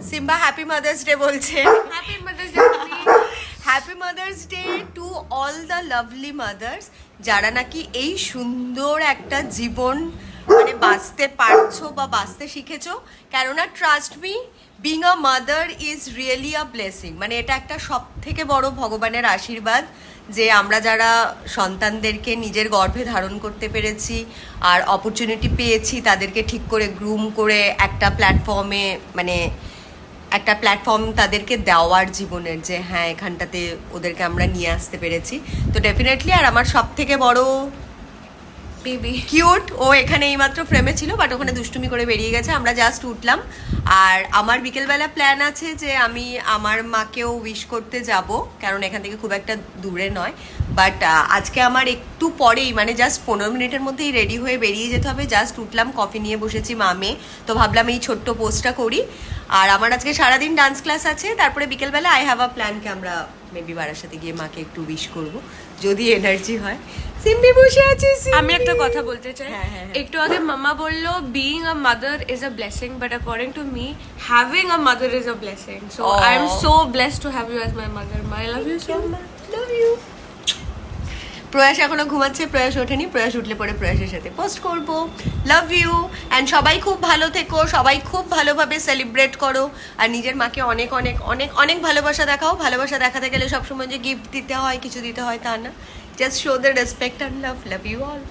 Simba happy mother's day বলছে। Happy mother's day. Happy mother's day to all the lovely mother's, যারা নাকি এই সুন্দর একটা জীবন মানে বাঁচতে পারছো বা বাঁচতে শিখেছো। কেননা trust me, being a mother is really a blessing. মানে এটা একটা সব থেকে বড় ভগবানের আশীর্বাদ যে আমরা যারা সন্তানদেরকে নিজের গর্ভে ধারণ করতে পেরেছি আর অপরচুনিটি পেয়েছি তাদেরকে ঠিক করে গ্রুম করে একটা প্ল্যাটফর্মে মানে একটা প্ল্যাটফর্ম তাদেরকে দেওয়ার জীবনের, যে হ্যাঁ এখানটাতে ওদেরকে আমরা নিয়ে আসতে পেরেছি। তো ডেফিনেটলি। আর আমার সব থেকে বড় বেবি কিউট, ও এখানে এইমাত্র ফ্রেমে ছিল বাট ওখানে দুষ্টুমি করে বেরিয়ে গেছে, আমরা জাস্ট উঠলাম। আর আমার বিকেলবেলা প্ল্যান আছে যে আমি আমার মাকেও উইশ করতে যাব, কারণ এখান থেকে খুব একটা দূরে নয়। বাট আজকে আমার একটু পরেই মানে জাস্ট 15 মিনিটের মধ্যেই রেডি হয়ে বেরিয়ে যেতে হবে। জাস্ট উঠলাম, কফি নিয়ে বসেছি মামে, তো ভাবলাম এই ছোট্ট পোস্টটা করি। আর আমার আজকে সারাদিন ডান্স ক্লাস আছে, তারপরে বিকেলবেলা আই হ্যাভ আ প্ল্যানকে আমরা মেবি বাড়ার সাথে গিয়ে মাকে একটু উইশ করব যদি এনার্জি হয়। সিম্বি বসে আছে। আমি একটা কথা বলতে চাই। হ্যাঁ, হ্যাঁ, হ্যাঁ। একটু আগে মামা বললো being a mother is a blessing, but according to me having a mother is a blessing. So I am so blessed to have you as my mother. I love you so much. Love you. Prayas এখনো ঘুমাচ্ছে, প্রয়াস ওঠেনি। প্রয়াস উঠলে পরে প্রয়াসের সাথে post করব। Love you. অ্যান্ড সবাই খুব ভালো থেকো, সবাই খুব ভালোভাবে সেলিব্রেট করো, আর নিজের মাকে অনেক অনেক অনেক অনেক ভালোবাসা দেখাও। ভালোবাসা দেখাতে গেলে সবসময় যে গিফট দিতে হয়, কিছু দিতে হয় তা না, just show the respect and love. Love you all.